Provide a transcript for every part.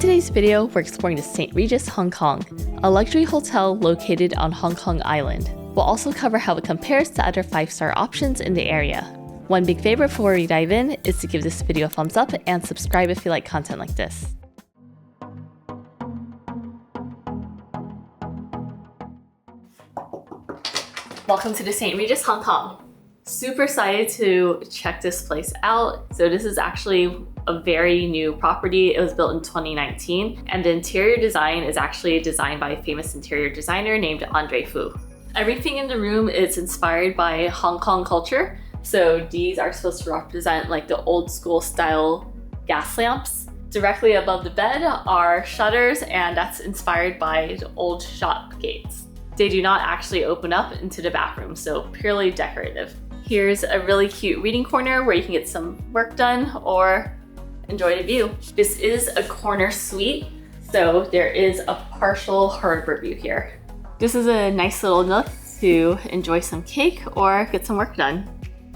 today's video, we're exploring the St. Regis Hong Kong, a luxury hotel located on Hong Kong Island. We'll also cover how it compares to other 5-star options in the area. One big favor before we dive in is to give this video a thumbs up and subscribe if you like content like this. Welcome to the St. Regis Hong Kong. Super excited to check this place out. So this is actually a very new property. It was built in 2019, and the interior design is actually designed by a famous interior designer named André Fu. Everything in the room is inspired by Hong Kong culture. So these are supposed to represent like the old school style gas lamps. Directly above the bed are shutters, and that's inspired by the old shop gates. They do not actually open up into the bathroom, so purely decorative. Here's a really cute reading corner where you can get some work done or enjoy the view. This is a corner suite, so there is a partial harbor view here. This is a nice little nook to enjoy some cake or get some work done.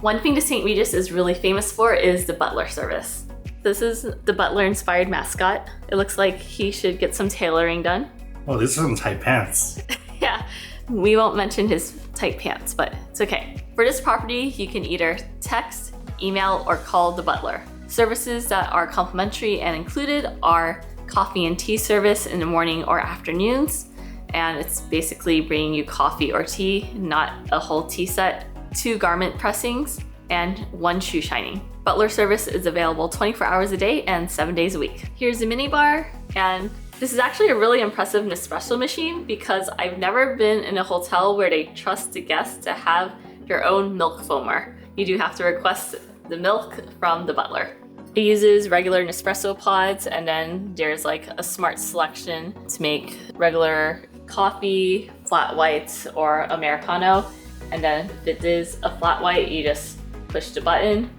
One thing the St. Regis is really famous for is the Butler service. This is the Butler inspired mascot. It looks like he should get some tailoring done. Oh, these are some tight pants. Yeah, we won't mention his tight pants, but it's okay. For this property, you can either text, email, or call the butler. Services that are complimentary and included are coffee and tea service in the morning or afternoons, and it's basically bringing you coffee or tea, not a whole tea set, 2 garment pressings, and 1 shoe shining. Butler service is available 24 hours a day and 7 days a week. Here's a mini bar, and this is actually a really impressive Nespresso machine because I've never been in a hotel where they trust the guests to have their own milk foamer. You do have to request the milk from the butler. It uses regular Nespresso pods, and then there's like a smart selection to make regular coffee, flat whites, or Americano. And then if it is a flat white, you just push the button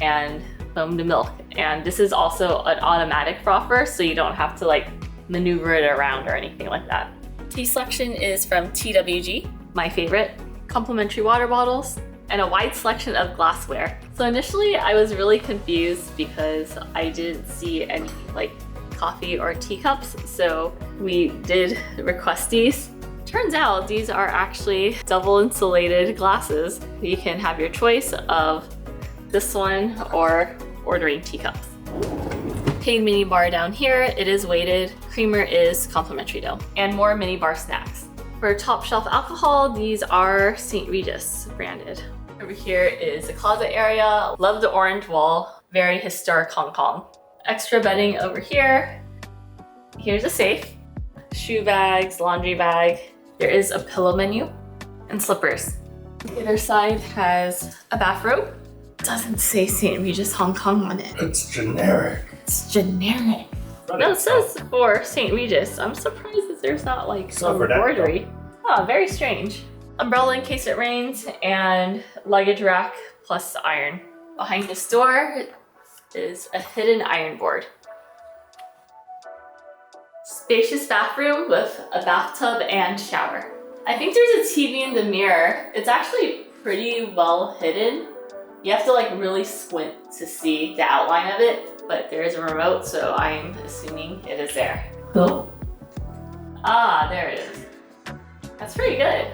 and foam the milk. And this is also an automatic frother, so you don't have to like maneuver it around or anything like that. Tea selection is from TWG, my favorite. Complimentary water bottles, and a wide selection of glassware. So initially I was really confused because I didn't see any like coffee or teacups, so we did request these. Turns out these are actually double insulated glasses. You can have your choice of this one or ordering teacups. Paid mini bar down here, it is weighted. Creamer is complimentary though, and more mini bar snacks. For top shelf alcohol, these are St. Regis branded. Over here is the closet area. Love the orange wall, very historic Hong Kong. Extra bedding over here. Here's a safe, shoe bags, laundry bag. There is a pillow menu and slippers. The other side has a bathrobe. Doesn't say St. Regis Hong Kong on it. It's generic. It's generic. No, it says for St. Regis. I'm surprised that there's not like some embroidery. Oh, very strange. Umbrella in case it rains, and luggage rack plus iron. Behind this door is a hidden iron board. Spacious bathroom with a bathtub and shower. I think there's a TV in the mirror. It's actually pretty well hidden. You have to like really squint to see the outline of it, but there is a remote, so I'm assuming it is there. Oh. Ah, there it is. That's pretty good.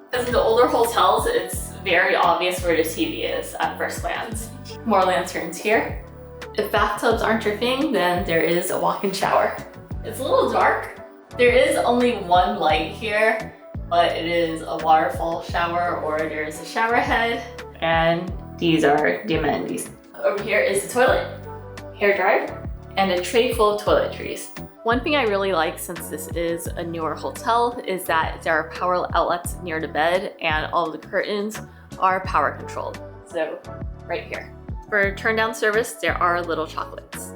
Because in the older hotels, it's very obvious where the TV is at first glance. More lanterns here. If bathtubs aren't your thing, then there is a walk-in shower. It's a little dark. There is only 1 light here, but it is a waterfall shower, or there's a shower head, and these are the amenities. Over here is the toilet, hair dryer, and a tray full of toiletries. One thing I really like, since this is a newer hotel, is that there are power outlets near the bed, and all of the curtains are power controlled. So right here. For turn down service, there are little chocolates.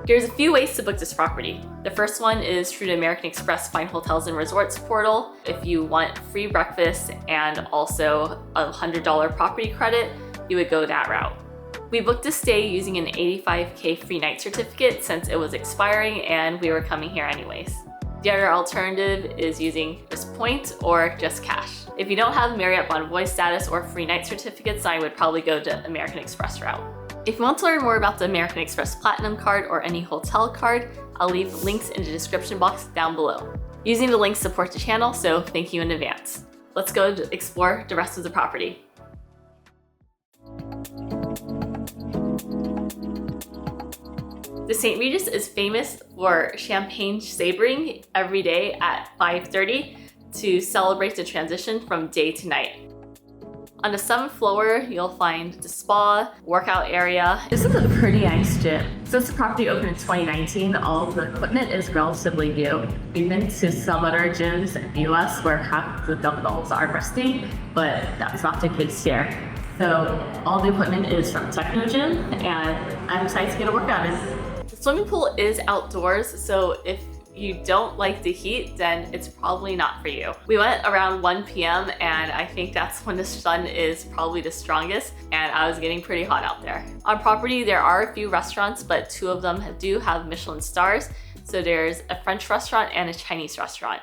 There's a few ways to book this property. The first one is through the American Express Fine Hotels and Resorts portal. If you want free breakfast and also a $100 property credit, you would go that route. We booked a stay using an $85K free night certificate since it was expiring and we were coming here anyways. The other alternative is using just points or just cash. If you don't have Marriott Bonvoy status or free night certificates, I would probably go the American Express route. If you want to learn more about the American Express Platinum card or any hotel card, I'll leave links in the description box down below. Using the links supports the channel, so thank you in advance. Let's go explore the rest of the property. The St. Regis is famous for champagne sabering every day at 5:30 to celebrate the transition from day to night. On the 7th floor, you'll find the spa, workout area. This is a pretty nice gym. Since the property opened in 2019, all of the equipment is relatively new. We've been to some other gyms in the US where half the dumbbells are rusty, but that's not the case here. So all the equipment is from Techno Gym, and I'm excited to get a workout in. The swimming pool is outdoors, so if you don't like the heat, then it's probably not for you. We went around 1 p.m. and I think that's when the sun is probably the strongest, and I was getting pretty hot out there. On property, there are a few restaurants, but 2 of them do have Michelin stars. So there's a French restaurant and a Chinese restaurant.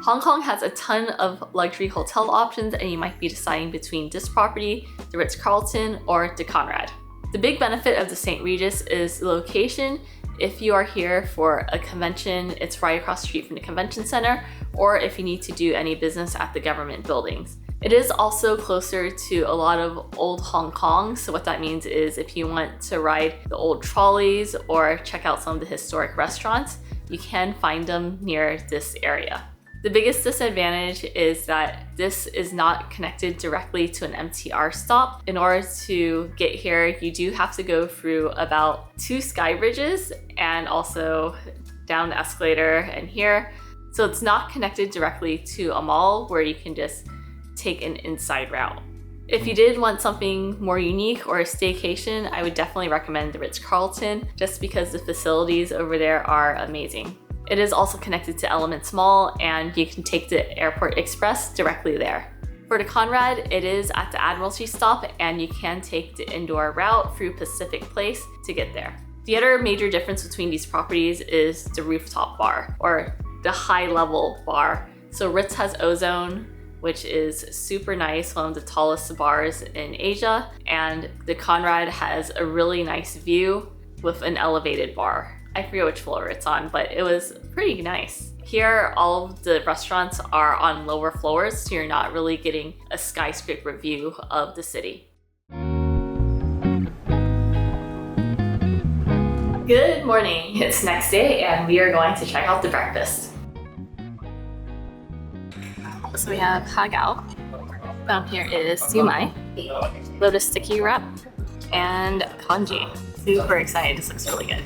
Hong Kong has a ton of luxury hotel options, and you might be deciding between this property, the Ritz-Carlton, or the Conrad. The big benefit of the St. Regis is the location. If you are here for a convention, it's right across the street from the convention center, or if you need to do any business at the government buildings. It is also closer to a lot of old Hong Kong, so what that means is if you want to ride the old trolleys or check out some of the historic restaurants, you can find them near this area. The biggest disadvantage is that this is not connected directly to an MTR stop. In order to get here, you do have to go through about 2 sky bridges and also down the escalator and here. So it's not connected directly to a mall where you can just take an inside route. If you did want something more unique or a staycation, I would definitely recommend the Ritz-Carlton just because the facilities over there are amazing. It is also connected to Elements Mall, and you can take the Airport Express directly there. For the Conrad, it is at the Admiralty stop, and you can take the indoor route through Pacific Place to get there. The other major difference between these properties is the rooftop bar, or the high-level bar. So Ritz has Ozone, which is super nice, one of the tallest bars in Asia, and the Conrad has a really nice view with an elevated bar. I forget which floor it's on, but it was pretty nice. Here, all of the restaurants are on lower floors, so you're not really getting a skyscraper view of the city. Good morning, it's next day, and we are going to check out the breakfast. So we have hagao. Down here is siumai, lotus sticky wrap, and congee. Super excited, this looks really good.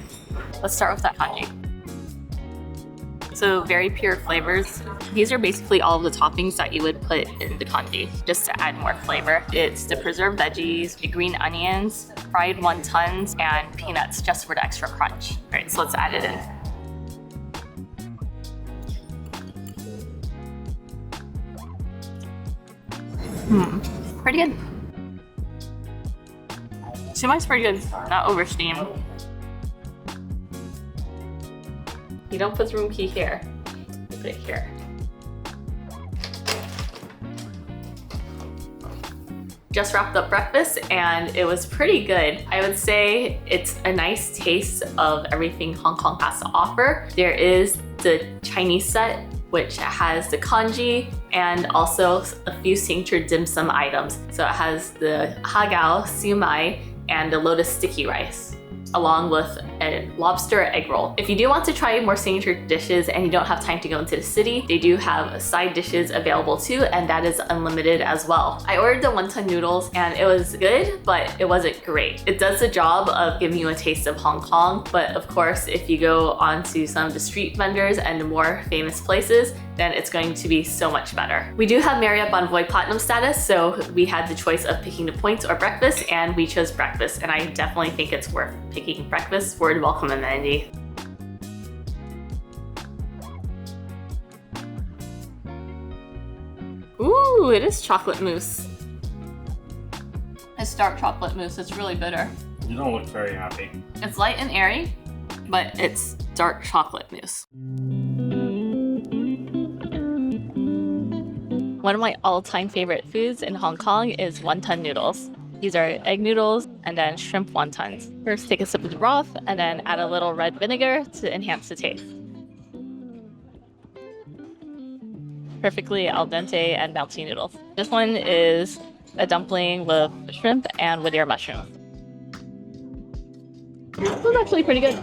Let's start with that congee. So very pure flavors. These are basically all of the toppings that you would put in the congee, just to add more flavor. It's the preserved veggies, the green onions, fried wontons, and peanuts just for the extra crunch. All right, so let's add it in. Pretty good. Siumai's pretty good, not oversteamed. You don't put the room key here, you put it here. Just wrapped up breakfast and it was pretty good. I would say it's a nice taste of everything Hong Kong has to offer. There is the Chinese set, which has the congee and also a few signature dim sum items. So it has the hagao, siumai, and the lotus sticky rice, along with a lobster egg roll. If you do want to try more signature dishes and you don't have time to go into the city, they do have side dishes available too, and that is unlimited as well. I ordered the wonton noodles and it was good, but it wasn't great. It does the job of giving you a taste of Hong Kong, but of course, if you go onto some of the street vendors and the more famous places, then it's going to be so much better. We do have Marriott Bonvoy Platinum status, so we had the choice of picking the points or breakfast, and we chose breakfast, and I definitely think it's worth picking breakfast. Word welcome, Mandy. Ooh, it is chocolate mousse. It's dark chocolate mousse, it's really bitter. You don't look very happy. It's light and airy, but it's dark chocolate mousse. One of my all-time favorite foods in Hong Kong is wonton noodles. These are egg noodles and then shrimp wontons. First, take a sip of the broth and then add a little red vinegar to enhance the taste. Perfectly al dente and bouncy noodles. This one is a dumpling with shrimp and Whittier mushrooms. This was actually pretty good.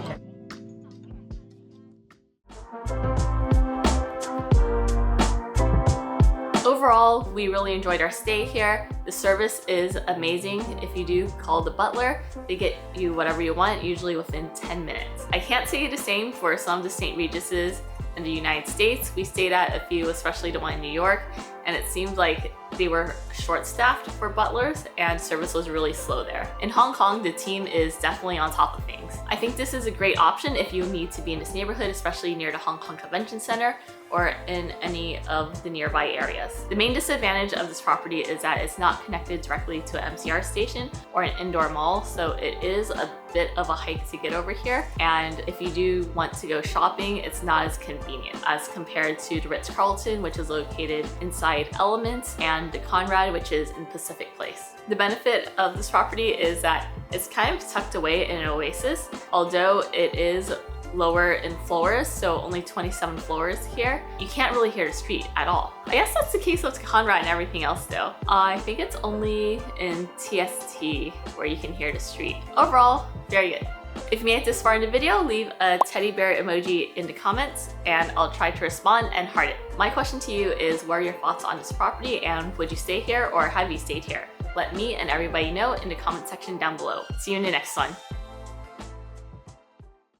Overall, we really enjoyed our stay here. The service is amazing. If you do call the butler, they get you whatever you want, usually within 10 minutes. I can't say the same for some of the St. Regis's in the United States. We stayed at a few, especially the one in New York, and it seemed like they were short-staffed for butlers and service was really slow there. In Hong Kong, the team is definitely on top of things. I think this is a great option if you need to be in this neighborhood, especially near the Hong Kong Convention Center or in any of the nearby areas. The main disadvantage of this property is that it's not connected directly to an MCR station or an indoor mall, so it is a bit of a hike to get over here. And if you do want to go shopping, it's not as convenient as compared to the Ritz-Carlton, which is located inside Elements, and the Conrad, which is in Pacific Place. The benefit of this property is that it's kind of tucked away in an oasis, although it is lower in floors, so only 27 floors here. You can't really hear the street at all. I guess that's the case with Conrad and everything else though. I think it's only in TST where you can hear the street. Overall, very good. If you made it this far in the video, leave a teddy bear emoji in the comments and I'll try to respond and heart it. My question to you is, what are your thoughts on this property and would you stay here or have you stayed here? Let me and everybody know in the comment section down below. See you in the next one.